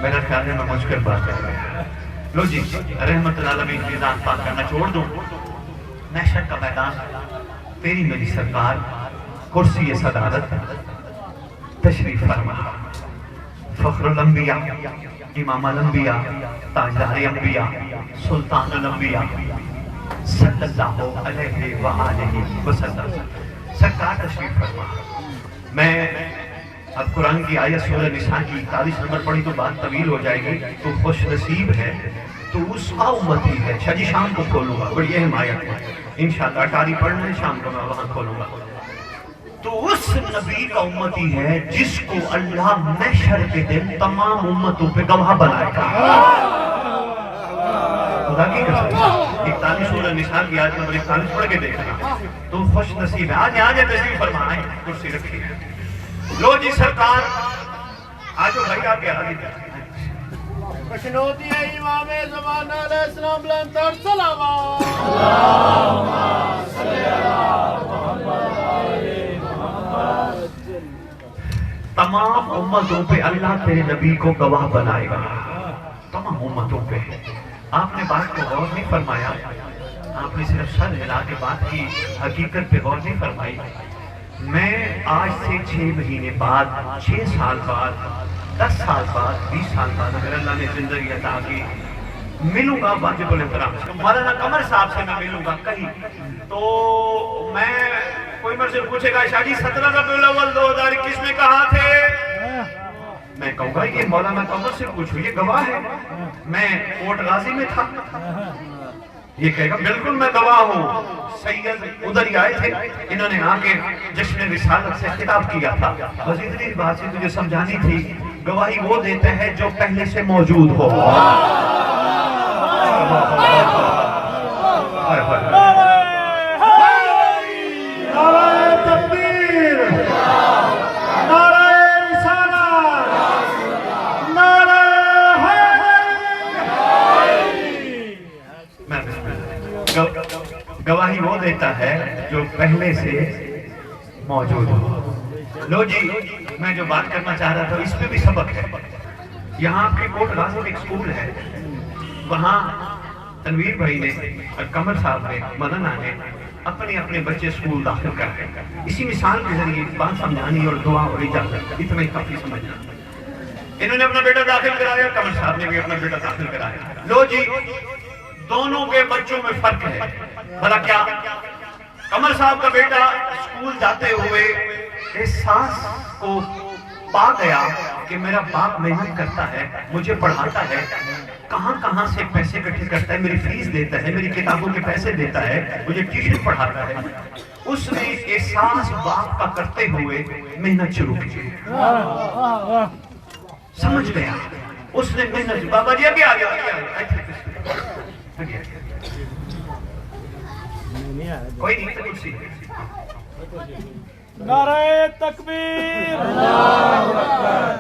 میرا خیال ہے میں مشکل بات ہے. لو جی رحمت العالمین کی ذات پاک کرنا چھوڑ دوں. محشر کا میدان تیری میری سرکار کرسی صدارت تشریف فرما. فخر الانبیاء، امام الانبیاء، تاجدار انبیاء، سلطان الانبیاء صلی اللہ علیہ وآلہ وسلم سرکار تشریف فرما. میں اب قرآن کی آیت سورہ نساء کی 41 نمبر پڑھی تو بات طویل ہو جائے گی. تو خوش نصیب ہے تو اس کا امتی ہے. اچھا جی شام کو کھولوں گا، بڑی اہم آیت ہے انشاءاللہ. 48 پڑھنا ہے شام کو میں وہاں کھولوں گا. تو اس نبی کا امتی ہے جس کو اللہ محشر کے دن تمام امتوں پہ گواہ بنائے گا. خدا کی قسم 41 سورہ نساء کی آیت نمبر 41 پڑھ کے دیکھنا. تو خوش نصیب ہے. آج تشریف فرمائیں، کرسی رکھی ہے. لو جی سرکار آجو بھائی آپ کے آگے خوشنودی ہے امام زمانہ علیہ السلام بلند تر صلوات. تمام امتوں پہ اللہ تیرے نبی کو گواہ بنائے گا. تمام امتوں پہ. آپ نے بات کو غور نہیں فرمایا، آپ نے صرف سر ہلا کے بات کی حقیقت پہ غور نہیں فرمائی. میں آج سے 6 مہینے بعد، 6 سال بعد، 10 سال بعد، 20 سال بعد اگر اللہ نے زندگی عطا کی ملوں گا واجب الاحترام سے. مولانا قمر صاحب سے میں ملوں گا کہیں تو میں کوئی مجھ سے پوچھے گا شاہ جی 17 ربیع الاول 2021 میں کہاں تھے؟ میں کہوں گا یہ مولانا قمر سے پوچھو، یہ گواہ ہے. میں کوٹ غازی میں تھا. یہ کہے گا بالکل میں گواہ ہوں. سید ادھر ہی آئے تھے، انہوں نے آ کے جشن رسالت سے خطاب کیا تھا. بس اتنی بات سے تجھے سمجھانی تھی. گواہی وہ دیتا ہے جو پہلے سے موجود ہو. نعرہ تکبیر، نعرہ رسالت، نعرہ گواہی وہ دیتا ہے جو پہلے سے موجود ہو. لو جی میں جو بات کرنا چاہ رہا تھا اس پہ بھی سبق ہے. یہاں آپ کے کوٹ غازی میں ایک سکول ہے، وہاں تنویر بھائی نے اور قمر صاحب نے مولانا نے اپنے اپنے بچے اسکول داخل کر گئے. اسی مثال کے ذریعے بات سمجھانی اور دعا اور اجازت اتنا ہی کافی سمجھنا. انہوں نے اپنا بیٹا داخل کرایا, قمر صاحب نے بھی اپنا بیٹا داخل کرایا. لو جی, دونوں کے بچوں میں فرق ہے. بھلا کیا؟ قمر صاحب کا بیٹا اسکول جاتے ہوئے احساس کو پا گیا کہ میرا باپ محنت کرتا ہے, مجھے پڑھاتا ہے, کہاں کہاں سے پیسے اکٹھے کرتا ہے, میری فیس دیتا ہے, میری کتابوں کے پیسے دیتا ہے, مجھے ٹیوشن پڑھاتا ہے. اس نے احساس باپ کا کرتے ہوئے محنت شروع کی. سمجھ گیا, اس نے محنت. بابا جی ابھی آ گیا, کوئی نہیں کرسی. نعرہ تکبیر,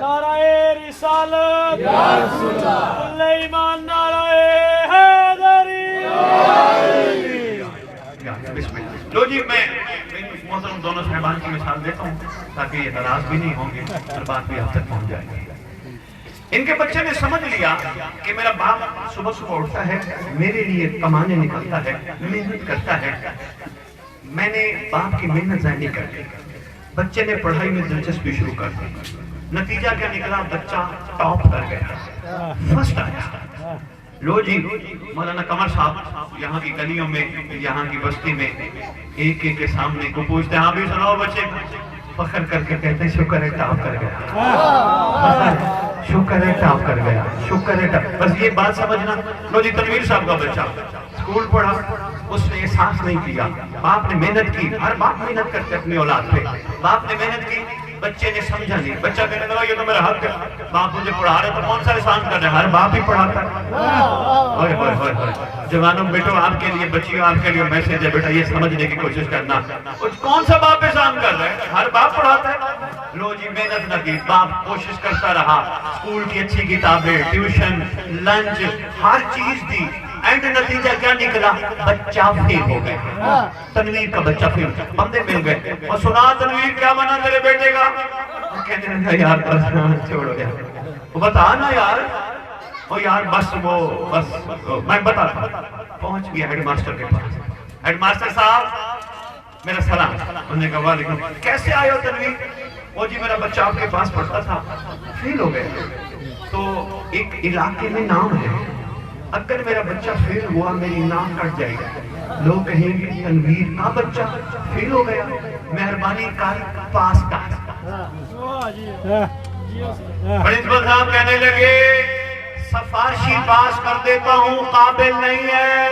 نعرہ رسالت, کل ایمان, نعرہ حیدری. لو جی, میں محترم دونوں صاحبان کی مثال دیتا ہوں تاکہ یہ ناراض بھی نہیں ہوں گے اور بات بھی آپ تک پہنچ جائے گی. ان کے بچے نے سمجھ لیا کہ میرا باپ صبح صبح اٹھتا ہے, میرے لیے کمانے نکلتا ہے, محنت کرتا ہے, میں نے باپ کی محنت ضائع نہیں کر دی. بچے نے پڑھائی میں دلچسپی شروع کر دی. نتیجہ کیا نکلا؟ بچہ ٹاپ کر گیا, فرسٹ آیا. لو جی, مولانا قمر صاحب یہاں کی گلیوں میں, یہاں کی بستی میں ایک ایک کے سامنے کو پوچھتے ہیں, ہاں بھی سناؤ بچے, فخر کر کے کہتے ہیں شکر ہے ٹاپ کر گیا, شکر ہے ٹاپ کر گیا, شکر ہے ٹاپ. بس یہ بات سمجھنا. لو جی, تنویر صاحب کا بچہ اسکول پڑھا, اس نے احساس نہیں کیا, باپ نے محنت کی. ہر باپ محنت کرتے اپنی اولاد پہ. باپ نے محنت کی, بچے نے سمجھا نہیں. بچہ کہنے لگا یہ تو میرا حق ہے, باپ مجھے پڑھا رہے تو کون سا احسان کر رہے ہیں, ہر باپ ہی پڑھاتا ہے. جوانوں بیٹو, آپ کے لیے, بچیوں آپ کے لیے میسج ہے, بیٹا یہ سمجھنے کی کوشش کرنا, کون سا باپ احسان کر رہا ہے, ہر باپ پڑھاتا ہے. لو جی, محنت نہ کی, باپ کوشش کرتا رہا, اسکول کی اچھی کتابیں, ٹیوشن, لنچ, ہر چیز دی. اینڈ نتیجہ کیا نکلا؟ بچہ فیل ہو گیا. تنویر کا بچہ فیل, بندے مل گئے. اور سنا تنویر کیا بنا تیرے بیٹے کا؟ کہنے لگا یار بس چھوڑو یار, وہ بتا نا یار, وہ یار بس وہ بس میں بتاتا ہوں. پہنچ گیا ہیڈ ماسٹر کے پاس. ہیڈ ماسٹر صاحب میرا سلام. انہوں نے کہا وعلیکم. کیسے آئے ہو تنویر؟ وہ جی میرا بچہ آپ کے پاس پڑھتا تھا, فیل ہو گئے. تو ایک علاقے میں نام ہے, اگر میرا بچہ فیل ہوا میری نام کٹ جائے گا, لوگ کہیں گے تنویر کا بچہ فیل ہو گیا, مہربانی کر پاس کر. پرنسپل صاحب کہنے لگے سفارشی پاس کر دیتا ہوں, قابل نہیں ہے.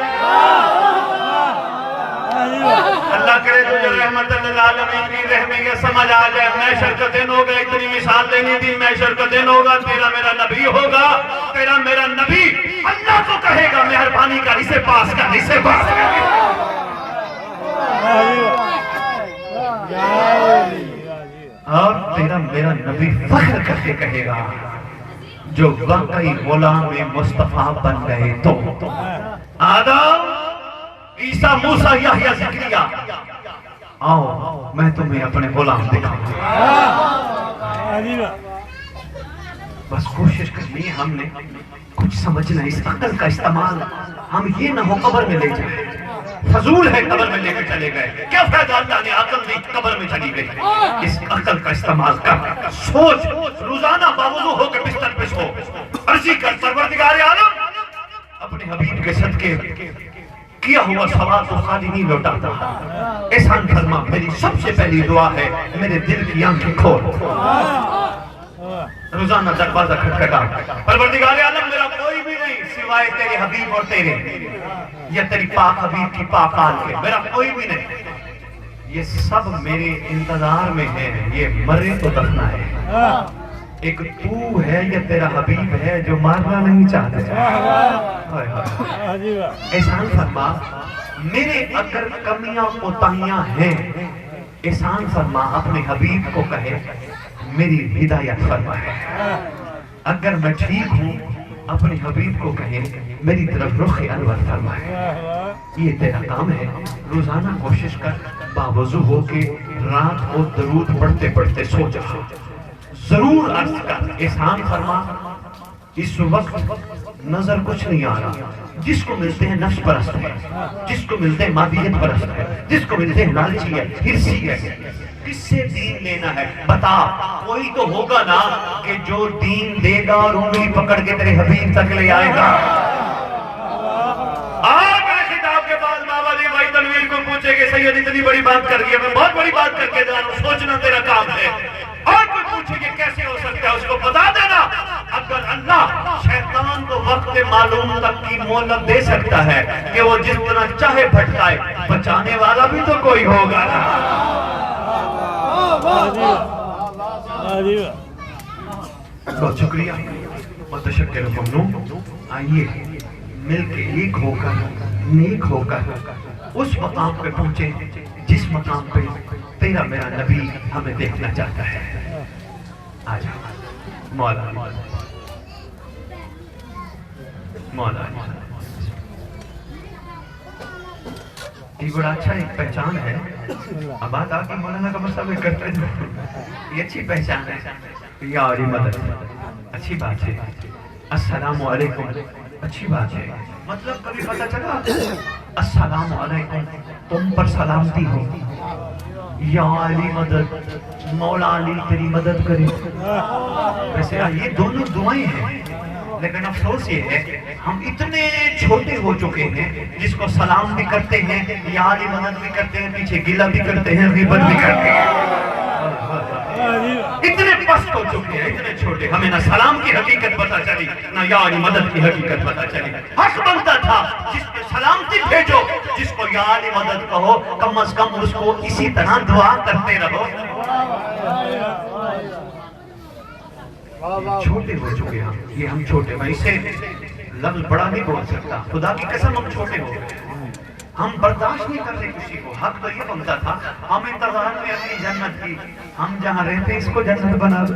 اللہ کرے تجھے رحمت للعالمین کی رحمیت سمجھ آ جائے. محشر کا دن ہوگا, اتنی مثال دینی تھی, محشر کا دن ہوگا, تیرا میرا نبی ہوگا, تیرا میرا نبی اللہ کو کہے گا مہربانی کر اسے پاس کر, اسے پاس کر. اور تیرا میرا نبی فخر کر کے کہے گا جو واقعی غلام مصطفیٰ بن گئے تو. آدم, عیسیٰ, موسیٰ, یحییٰ, زکریا, آؤ میں تمہیں اپنے غلام دکھاؤں. بس کوشش کرنی ہے ہم نے کچھ سمجھنا, اس عقل کا استعمال. ہم یہ نہ ہو قبر میں لے جائیں, فضول ہے قبر میں لے کے چلے گئے, کیا فائدہ اللہ نے عقل دی قبر میں چلی گئی. اس عقل کا استعمال کر, سوچ, روزانہ باوضو ہو کے بستر پہ سو, عرضی کر پروردگار عالم اپنے حبیب کے صدقے کیا ہوا ثواب تو خالی نہیں لوٹاتا. احسان فرما, میری سب سے پہلی دعا ہے میرے دل کی آنکھیں کھول. روزانہ دروازہ کھٹکھٹا, پروردگار عالم میرا کوئی بھی نہیں سوائے تیرے حبیب اور تیرے, یا تیری پاک حبیب کی پاک آل کے, میرا کوئی بھی نہیں. یہ سب میرے انتظار میں ہے, یہ مرے تو دفنا ہے. ایک تو ہے یا تیرا حبیب ہے جو مارنا نہیں چاہتا. احسان فرما, میرے اگر کمیاں کوتاہیاں ہیں, احسان فرما اپنے حبیب کو کہے میری ہدایت فرما ہے. اگر میں ٹھیک ہوں اپنے حبیب کو کہے میری طرف رخ انور فرما ہے. یہ تیرا کام ہے. روزانہ کوشش کر باوضو ہو کے رات کو درود پڑھتے پڑھتے سو جا, ضرور عرض کر احسان فرما اس وقت نظر کچھ نہیں آ رہا. جس کو ملتے ہیں نفس پرست ہے, جس کو ملتے ہیں مادیت پرست ہے, جس کو ملتے ہیں لالچی ہے, ہرسی ہے. کس سے دین لینا ہے بتا؟ کوئی تو ہوگا نا کہ جو دین دے گا اور انگلی پکڑ کے تیرے حبیب تک لے آئے گا. آج میرے خطاب کے بعد بابا جی بھائی تنویر کو پوچھے کہ سید اتنی بڑی بات کر گیا, میں بہت بڑی بات کر کے جا رہا ہوں, سوچنا تیرا کام ہے. اور کوئی پوچھے کہ کیسے ہو سکتا ہے, اس کو بتا دینا اگر اللہ شیطان کو وقت معلوم تک کی مہلت دے سکتا ہے کہ وہ جس طرح چاہے بھٹکائے, بچانے والا بھی تو کوئی ہوگا نا. بہت شکریہ, متشکر ممنون. آئیے مل کے ایک ہو کر, نیک ہو کر اس مقام پہ پہنچے جس مقام پہ تیرا میرا نبی ہمیں دیکھنا چاہتا ہے. آجا مولا مولا. یہ بڑا اچھا ایک پہچان ہے. اب بات آپ کی مولانا کا مسئلہ کرتے ہیں, یہ اچھی پہچان ہے. یا علی مدد, اچھی بات ہے. السلام علیکم, اچھی بات ہے. مطلب کبھی پتہ چلا السلام علیکم تم پر سلامتی ہو, یا علی مدد, مولا علی تیری مدد کرے. ویسے یہ دونوں دعائیں ہیں, لیکن افسوس یہ ہے ہم اتنے چھوٹے ہو چکے ہیں جس کو سلام بھی کرتے ہیں, یا علی مدد بھی کرتے ہیں, پیچھے گلہ بھی کرتے ہیں, غیبت بھی کرتے ہیں. اتنے پست ہو چکے ہیں, اتنے چھوٹے. ہمیں نہ سلام کی حقیقت پتہ چلی, نہ یا علی مدد کی حقیقت پتہ چلی. حق بنتا تھا جس پہ سلامتی بھیجو, جس کو یا علی مدد کہو, کم از کم اس کو اسی طرح دعا کرتے رہو. چھوٹے ہو چکے ہم, یہ ہم چھوٹے. میں اسے لفظ بڑا نہیں بول سکتا, خدا کی قسم ہم چھوٹے ہو گئے. ہم برداشت نہیں کرتے کسی کو. حق تو یہ بنتا تھا ہم انتظار میں اپنی جنت کی, ہم جہاں رہتے اس کو جنت بنا دو.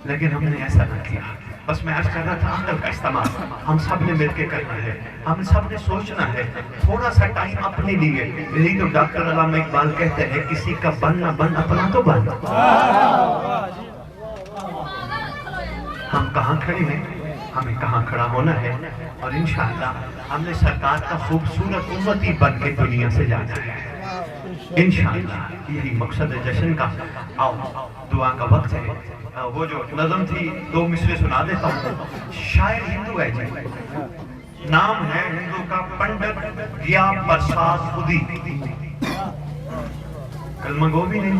لیکن ہم نے ایسا نہ کیا. بس میں عرض کر رہا تھا عقل کا استعمال ہم سب نے مل کے کرنا ہے, ہم سب نے سوچنا ہے. تھوڑا سا ٹائم اپنے لیے. یہی تو ڈاکٹر علامہ اقبال کہتے ہیں, کسی کا بن نہ بن اپنا تو بن. ہم کہاں کھڑے ہیں, ہمیں کہاں کھڑا ہونا ہے, اور انشاءاللہ ہم نے سرکار کا خوبصورت امتی بن کے دنیا سے جانا ہے. انشاءاللہ یہی مقصد ہے جشن کا. آؤ دعا کا وقت ہے. وہ جو نظم تھی 2 مصرے سنا دیتا ہوں. شاعر ہندو ہے جی, نام ہے ہندو کا پنڈت گیا پرساد خودی. کلمہ گو بھی نہیں,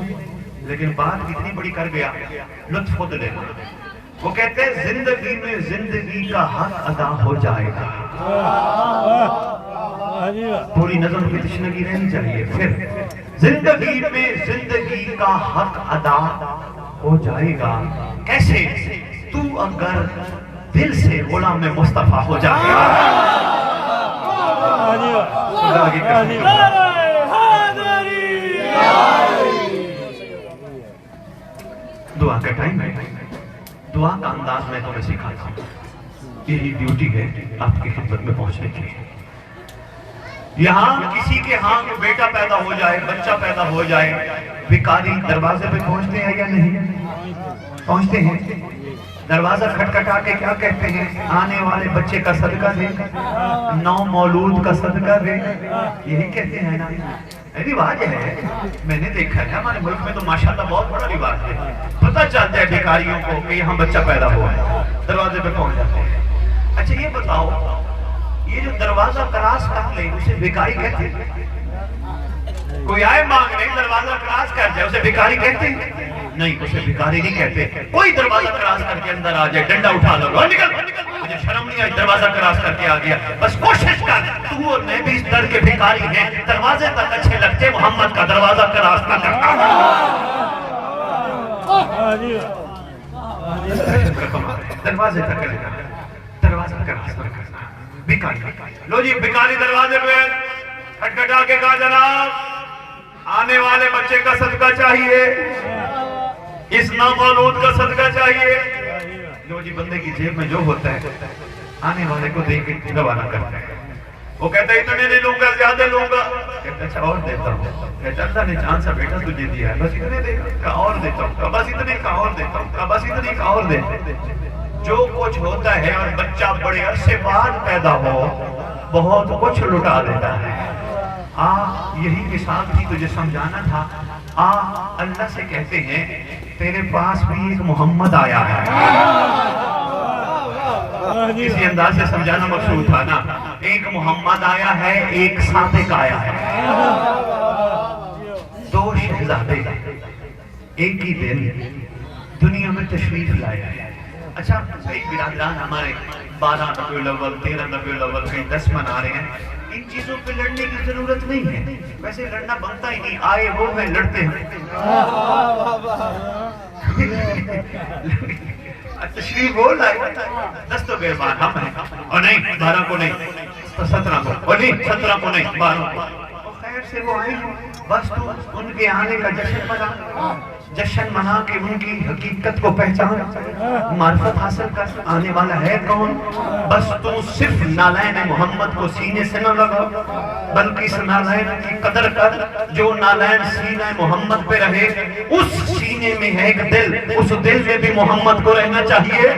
لیکن بات اتنی بڑی کر گیا, لطف خود لینا. وہ کہتے ہیں زندگی میں زندگی کا حق ادا ہو جائے گا. پوری نظم کی تشنگی رہنی چاہیے. پھر زندگی میں زندگی کا حق ادا ہو جائے گا. کیسے؟ تو اگر دل سے غلام مصطفیٰ ہو جائے گا. دعا کا ٹائم ہے, دعا کا انداز میں تمہیں سکھاتا ہوں. یہی ڈیوٹی ہے آپ کی خدمت میں پہنچنے کی. یہاں کسی کے ہاں بیٹا پیدا ہو جائے, بچہ پیدا ہو جائے, بھکاری دروازے پہ پہنچتے ہیں یا نہیں پہنچتے ہیں؟ دروازہ کھٹکھٹا کے کیا کہتے ہیں؟ آنے والے بچے کا صدقہ دے, نو مولود کا صدقہ دے. یہی کہتے ہیں نا. رواج ہے, میں نے دیکھا ہے ہمارے ملک میں تو ماشاءاللہ بہت بڑا رواج ہے. پتہ چلتا ہے بھکاریوں کو کہ یہاں بچہ پیدا ہوا ہے, دروازے پہ پہنچ جاتے ہیں. اچھا یہ بتاؤ, یہ جو دروازہ کراس کر لے اسے بھکاری کہتے ہیں؟ کوئی آئے مانگنے دروازہ کراس کر جائے اسے بھکاری کہتے ہیں؟ نہیں, اسے بھکاری نہیں کہتے. کوئی دروازہ کراس کر کے اندر آ جائے, ڈنڈا اٹھا لو, نکل, مجھے شرم نہیں آئی, دروازہ کراس کر کے آ گیا. بس کوشش کر, تو اور میں بھی اس در کے بھکاری ہیں, دروازے تک اچھے لگتے, محمد کا دروازہ کراس نہ کرتا. دروازے تک کرنا, دروازہ کراس نہ کرنا. بھکاری لو جی, بھکاری دروازے پہ کھٹکھٹا کے کہا جناب آنے والے بچے کا صدقہ چاہیے, اس نامولود کا صدقہ چاہیے. لو جی, بندے کی جیب میں جو ہوتا ہے آنے والے کو دے کے روانہ کرتا ہے. وہ کہتا ہے اتنے نہیں لوں گا، زیادہ لوں گا. کہتا اچھا اور دیتا ہوں. کہتا اللہ نے جان سا بیٹا تجھے دیا ہے، بس اتنے دے گا. کہا اور دیتا ہوں. کہا بس اتنے. کہا اور دیتا ہوں. کہا بس اتنے. کہا اور دیتا. جو کچھ ہوتا ہے اور بچہ بڑے عرصے بعد پیدا ہو بہت کچھ لٹا دیتا ہے. یہی مثال تھی تجھے سمجھانا تھا. اللہ سے کہتے ہیں تیرے پاس بھی ایک محمد آیا ہے. اسی انداز سے سمجھانا مقصود تھا نا. ایک محمد آیا ہے، ایک صادق آیا ہے. دو شہزادے ایک ہی دن دنیا میں تشریف لائے ہیں. اچھا کئی برادران ہمارے 12 ربیع الاول 13 ربیع الاول کئی 10 منا رہے ہیں. ان چیزوں پہ لڑنے کی ضرورت نہیں ہے، ویسے لڑنا بنتا ہی نہیں. آئے وہ میں لڑتے ہیں. تشریف وہ لائے 10 تو بہربان ہم ہیں، اور نہیں 12 کو نہیں 17 کو، اور نہیں 17 کو نہیں 12 کو. خیر سے وہ آئے ہیں، بس تو ان کے آنے کا جشن منا. جشن منا کے ان کی حقیقت کو پہچان، معرفت حاصل کر. آنے والا ہے کون؟ بس تو صرف نالین محمد کو سینے سے نہ لگا، بلکہ اس نالین کی قدر کر جو نالین سینہ محمد پہ رہے. اس سینے میں ہے ایک دل، اس دل میں بھی محمد کو رہنا چاہیے.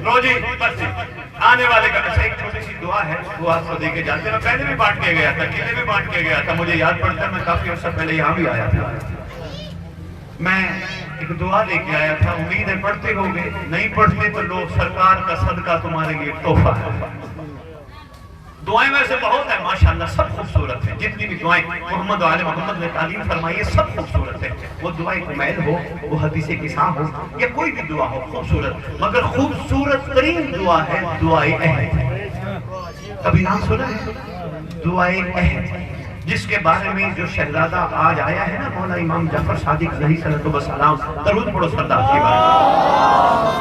لو جی بس آنے والے کا. اچھا ایک چھوٹی سی دعا ہے، وہ آپ کو دے کے جاتے ہیں. میں پہلے بھی بانٹ کے گیا تھا، قلعے بھی بانٹ کے گیا تھا. مجھے یاد پڑتا ہے میں کافی عرصہ پہلے یہاں بھی آیا تھا. میں ایک دعا لے کے آیا تھا. امید ہے پڑھتے ہوگے، نہیں پڑھتے تو لوگ سرکار کا صدقہ تمہارے لیے تحفہ ہے. دعائیں ویسے بہت ہیں ماشاءاللہ، سب خوبصورت ہیں. جتنی بھی دعائیں محمد و آل محمد نے تعلیم فرمائی ہے سب خوبصورت ہیں. وہ دعائیں کمیل ہو، وہ حدیث قصہ ہو، یا کوئی بھی دعا ہو خوبصورت، مگر خوبصورت ترین دعا ہے دعائے عہد. کبھی نام سنا ہے دعائے عہد، جس کے بارے میں جو شہزادہ آج آیا ہے نا مولا امام جعفر صادق علیہ السلام. درود پڑھو سردار کی بات.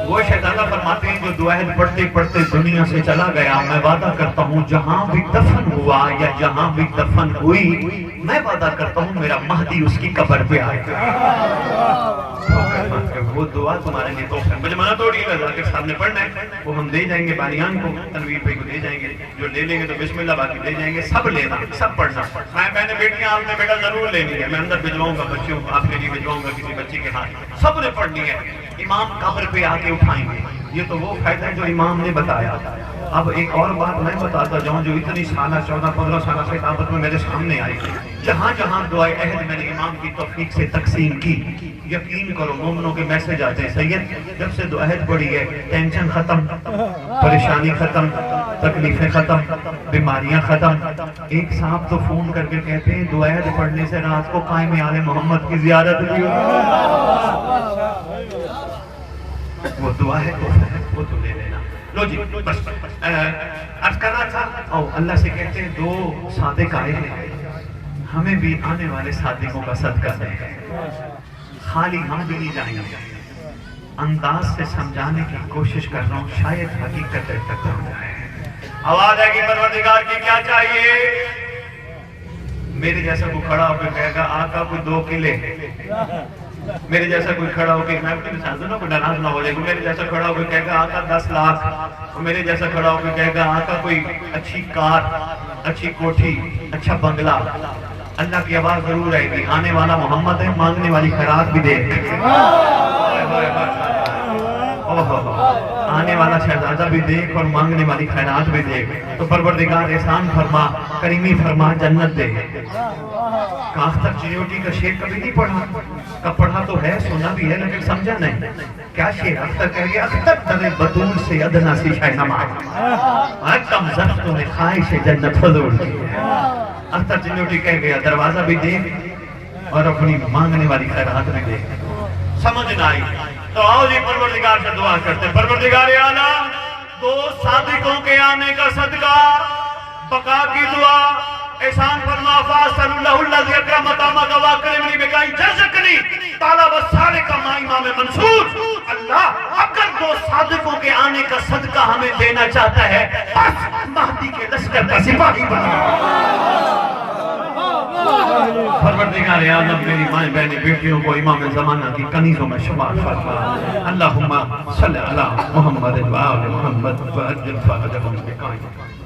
وہ شہزادہ فرماتے ہیں جو دعائیں پڑھتے پڑھتے دنیا سے چلا گیا، میں وعدہ کرتا ہوں جہاں بھی دفن ہوا یا جہاں بھی دفن ہوئی، میں وعدہ کرتا ہوں میرا مہدی اس کی قبر پہ آئے گا. وہ دعا تمہارے لیے تحفہ ہے. مجھے منع توڑی ہے ذاکر صاحب نے پڑھنا ہے، وہ ہم دے جائیں گے بانیان کو، تنویر بھائی کو دے جائیں گے. جو لے لیں گے تو بسم اللہ، باقی دے جائیں گے. سب لینا، سب پڑھنا. میں نے بیٹیاں آپ نے بیٹا ضرور لینی ہے. میں اندر بھجواؤں گا بچوں کو، آپ کے لیے بھجواؤں گا کسی بچے کے ہاتھ. سب نے پڑھنی ہے. امام قبر پہ آ کے اٹھائیں گے. یہ تو وہ فائدہ ہے جو امام نے بتایا. اب ایک اور بات میں بتاتا جاؤں جو اتنی سالہ 14-15 سالہ خطابت میں میرے سامنے آئی. جہاں جہاں دعائے عہد میں نے امام کی توفیق سے تقسیم کی، یقین کرو مومنوں کے میسج آتے ہیں سید جب سے دعائے عہد پڑھی ہے ٹینشن ختم، پریشانی ختم، تکلیفیں ختم، بیماریاں ختم. ایک صاحب تو فون کر کے کہتے ہیں دعائے عہد پڑھنے سے رات کو قائم آل محمد کی زیارت بھی ہو. وہ دعا ہے وہ تو لے لینا. لو جی بس عرض کر رہا تھا. اللہ سے کہتے ہیں دو صادق آئے ہیں، ہمیں بھی آنے والے صادقوں کا صدقہ دیں. خالی ہم بھی نہیں جائیں گے. انداز سے سمجھانے کی کوشش کر رہا ہوں، شاید حقیقت تک ہو جائے. آواز ہے کہ پروردگار کی کیا چاہیے. میرے جیسا کوئی کھڑا ہو کے کہے گا آقا کوئی 2 قلعے. میرے جیسا کوئی کھڑا ہو کے، میں اپنی مثال دوں نا کوئی ناراض نہ ہو جائے. میرے جیسا کھڑا ہو کے کہے گا آقا 10 لاکھ. میرے جیسا کھڑا ہو کے کہے گا آقا کوئی اچھی کار، اچھی کوٹھی، اچھا بنگلہ. اللہ کی آواز ضرور آئے گی. آنے والا محمد ہے، مانگنے والی خیرات بھی دے. آنے والا شہزادہ بھی دیکھ اور مانگنے والی خیرات بھی دے. تو پروردگار احسان فرما، کریمی فرما، جنت دے. اختر چنیوٹی کا شعر کبھی نہیں پڑھا؟ کا پڑھا تو ہے، سنا بھی ہے، لیکن سمجھا نہیں. کیا شعر؟ اختر کہہ گیا اختر در بطول سے ادنا سی شہنما، کم زفت نے خواہش جنت حضور کی. اختر چنیوٹی کہہ گیا دروازہ بھی دیکھ اور اپنی مانگنے والی خیرات بھی دیکھ. سمجھ نہ آئی تو آؤ جی پروردگار سے دعا کرتے. پروردگار عالم 2 صادقوں کے آنے کا صدقہ، بقا کی دعا. احسان فرما فاصل اللہ الذی اکرم مقامک واکرمنی بکائی جرزکنی طالب الصالح ما امام منصور. اللہ اگر 2 صادقوں کے آنے کا صدقہ ہمیں دینا چاہتا ہے بس مہدی کے لشکر کا سپاہی بنا. پروردگار عالم میری مائیں بہنیں بیٹیوں کو امام زمانہ کی کنیزوں میں شمار فرما اللہم صلی علی محمد و آل محمد وعجل فرجہم بقائم